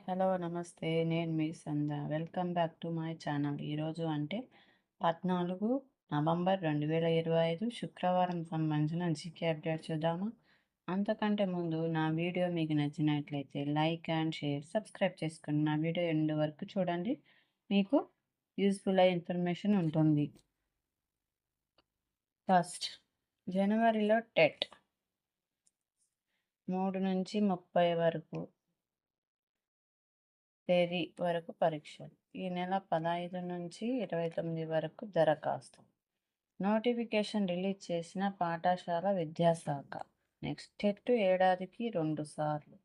Hello నమస్తే. నేను మీ Sandhya. Welcome back to my channel. ఈరోజు అంటే 14 నవంబర్ 2025 శుక్రవారం సంబంధించిన జీకే అప్డేట్ చూద్దామా? అంతకంటే ముందు నా వీడియో మీకు నచ్చినట్లయితే లైక్ అండ్ షేర్, సబ్స్క్రైబ్ చేసుకోండి. నా వీడియో ఎండ్ వరకు చూడండి, మీకు యూస్ఫుల్ అయ్యే ఇన్ఫర్మేషన్ ఉంటుంది. ఫస్ట్, జనవరిలో టెట్ 3 నుంచి 30 వరకు తేదీ వరకు పరీక్షలు. ఈ నెల 15 నుంచి 29 వరకు దరఖాస్తు. నోటిఫికేషన్ రిలీజ్ చేసిన పాఠశాల విద్యాశాఖ. నెక్స్ట్, టెట్ ఏడాదికి 2 సార్లు.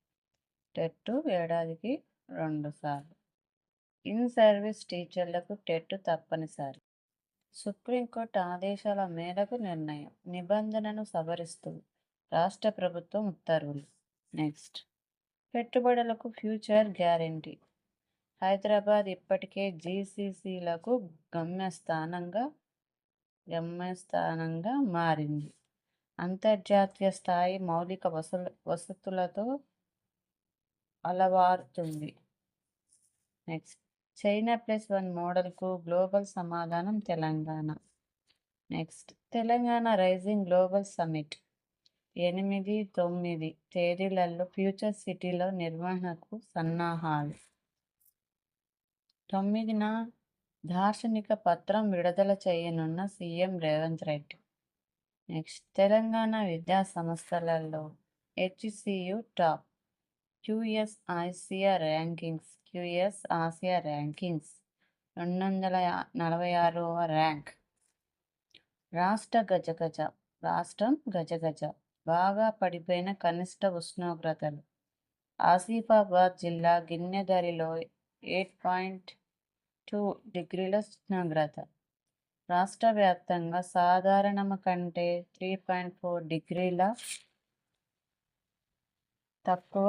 ఇన్ సర్వీస్ టీచర్లకు టెట్ తప్పనిసరి. సుప్రీంకోర్టు ఆదేశాల మేరకు నిర్ణయం. నిబంధనను సవరిస్తూ రాష్ట్ర ప్రభుత్వం ఉత్తర్వులు. నెక్స్ట్, పెట్టుబడులకు ఫ్యూచర్ గ్యారెంటీ. హైదరాబాద్ ఇప్పటికే జీసీసీలకు గమ్యస్థానంగా మారింది. అంతర్జాతీయ స్థాయి మౌలిక వసతులతో అలవారుతుంది. నెక్స్ట్, చైనా +1 మోడల్కు గ్లోబల్ సమాధానం Telangana. Next, Telangana rising global summit 8, 9 తేదీలలో ఫ్యూచర్ సిటీలో నిర్వహణకు సన్నాహాలు. 9న దార్శనిక పత్రం విడుదల చేయనున్న సీఎం రేవంత్ రెడ్డి. నెక్స్ట్, తెలంగాణ విద్యా సంస్థలలో HCU టాప్. క్యూఎస్ ఆసియా ర్యాంకింగ్స్ 246వ ర్యాంక్. రాష్ట్రం గజగజ. బాగా పడిపోయిన కనిష్ట ఉష్ణోగ్రతలు. ఆసిఫాబాద్ జిల్లా గిన్నెదరిలో 8.2 డిగ్రీల ఉష్ణోగ్రత. రాష్ట్ర వ్యాప్తంగా సాధారణం కంటే 3.4 డిగ్రీల తక్కువ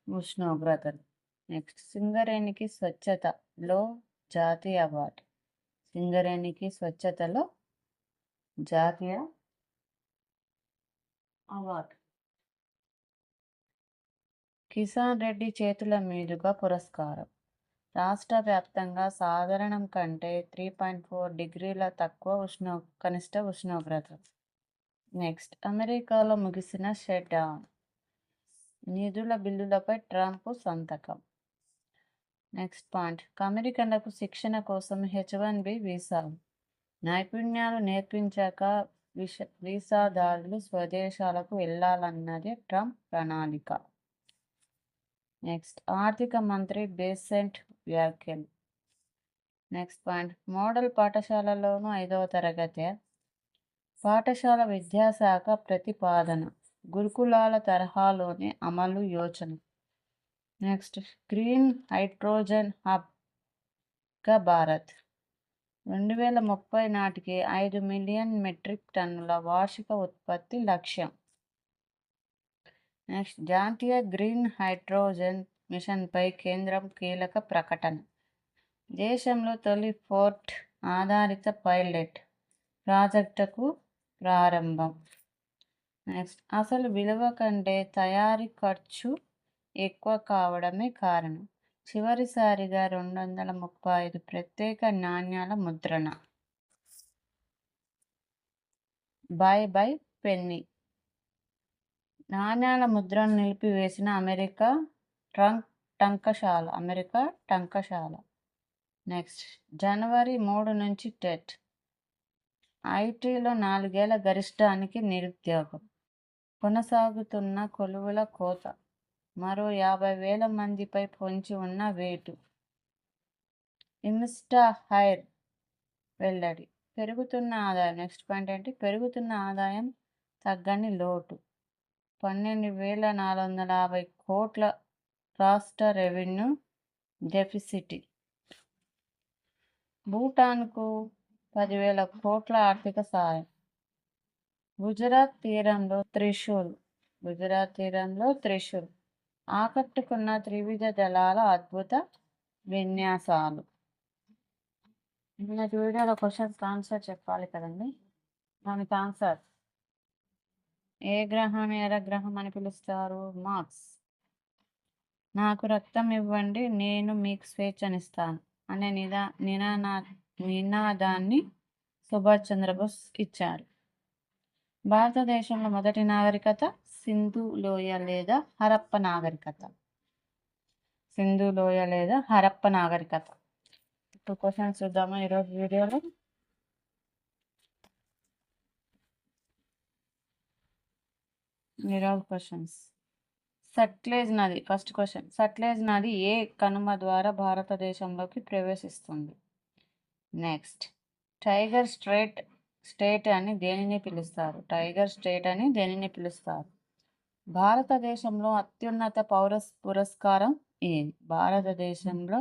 ఉష్ణోగ్రతలు. నెక్స్ట్, సింగరేణికి స్వచ్ఛతలో జాతీయ అవార్డు. సింగరేణికి స్వచ్ఛతలో జాతీయ అవార్డు. కిసాన్ రెడ్డి చేతుల మీదుగా పురస్కారం. రాష్ట్ర వ్యాప్తంగా సాధారణం కంటే 3.4 డిగ్రీల తక్కువ కనిష్ట ఉష్ణోగ్రత. నెక్స్ట్, అమెరికాలో ముగిసిన షట్ డౌన్. నిధుల బిల్లులపై ట్రంప్ సంతకం. నెక్స్ట్ పాయింట్, అమెరికన్లకు శిక్షణ కోసం H1B వీసాలు. నైపుణ్యాలు నేర్పించాక వీసాదారులు స్వదేశాలకు వెళ్లాలన్నది ట్రంప్ ప్రణాళిక. నెక్స్ట్, ఆర్థిక మంత్రి బేసెంట్ వ్యాఖ్యలు. నెక్స్ట్ పాయింట్, మోడల్ పాఠశాలలోనూ 5వ తరగతి. పాఠశాల విద్యాశాఖ ప్రతిపాదన. గురుకులాల తరహాలోనే అమలు యోచన. నెక్స్ట్, గ్రీన్ హైడ్రోజన్ హబ్గా భారత్. 2030 నాటికి 5 మిలియన్ మెట్రిక్ టన్నుల వార్షిక ఉత్పత్తి లక్ష్యం. నెక్స్ట్, జాతీయ గ్రీన్ హైడ్రోజన్ మిషన్పై కేంద్రం కీలక ప్రకటన. దేశంలో తొలి పోర్ట్ ఆధారిత పైలట్ ప్రాజెక్టుకు ప్రారంభం. నెక్స్ట్, అసలు విలువ కంటే తయారీ ఖర్చు ఎక్కువ కావడమే కారణం. చివరిసారిగా 235 ప్రత్యేక నాణ్యాల ముద్రణ. By Penney. నాణ్యాల ముద్రను నిలిపివేసిన అమెరికా టంకశాల. నెక్స్ట్, జనవరి 3 నుంచి టెట్. ఐటీలో 4 ఏళ్ల గరిష్టానికి నిరుద్యోగం. కొనసాగుతున్న కొలువుల కోత. మరో 50,000 మందిపై పొంచి ఉన్న వేటు. ఇన్స్టా హైర్ వెల్లడి. పెరుగుతున్న ఆదాయం. నెక్స్ట్ పాయింట్ ఏంటి, పెరుగుతున్న ఆదాయం తగ్గని లోటు. 12,450 కోట్ల రాష్ట్ర రెవెన్యూ డెఫిసిట్. భూటాన్కు 10,000 కోట్ల ఆర్థిక సాయం. గుజరాత్ తీరంలో త్రిశూల్. ఆకట్టుకున్న త్రివిధ దళాల అద్భుత విన్యాసాలు. నిన్నటి వీడియోలో క్వశ్చన్స్ ఆన్సర్ చెప్పాలి కదండి. దానికి ఆన్సర్, ఏ గ్రహాన్ని ఎర్ర గ్రహం అని పిలుస్తారు? మార్స్. నాకు రక్తం ఇవ్వండి, నేను మీకు స్వేచ్ఛనిస్తాను అనే నినాదాన్ని సుభాష్ చంద్రబోస్ ఇచ్చారు. భారతదేశంలో మొదటి నాగరికత సింధు లోయ లేదా హరప్ప నాగరికత. సింధు లోయ లేదా హరప్ప నాగరికత. ఇప్పుడు క్వశ్చన్స్ చూద్దామా ఈరోజు వీడియోలో. ఈరోజు క్వశ్చన్స్. సట్లెజ్ నది, ఫస్ట్ క్వశ్చన్. సట్లెజ్ నది ఏ కనుమ ద్వారా భారతదేశంలోకి ప్రవేశిస్తుంది? నెక్స్ట్, టైగర్ స్టేట్ అని దేనిని పిలుస్తారు? టైగర్ స్టేట్ అని దేనిని పిలుస్తారు? భారతదేశంలో అత్యున్నత పౌర పురస్కారం ఏది? భారతదేశంలో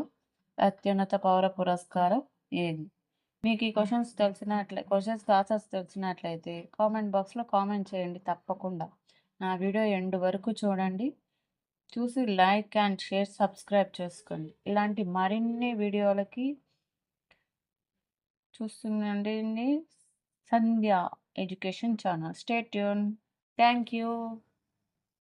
అత్యున్నత పౌర పురస్కారం ఏది? మీకు ఈ క్వశ్చన్స్ ఆన్సర్స్ తెలిసినట్లయితే కామెంట్ బాక్స్లో కామెంట్ చేయండి తప్పకుండా. నా వీడియో ఎండ్ వరకు చూడండి. చూసి లైక్ అండ్ షేర్, సబ్స్క్రైబ్ చేసుకోండి. ఇలాంటి మరిన్ని వీడియోలకి చూస్తుండండి Sandhya education channel. Stay tune. Thank you.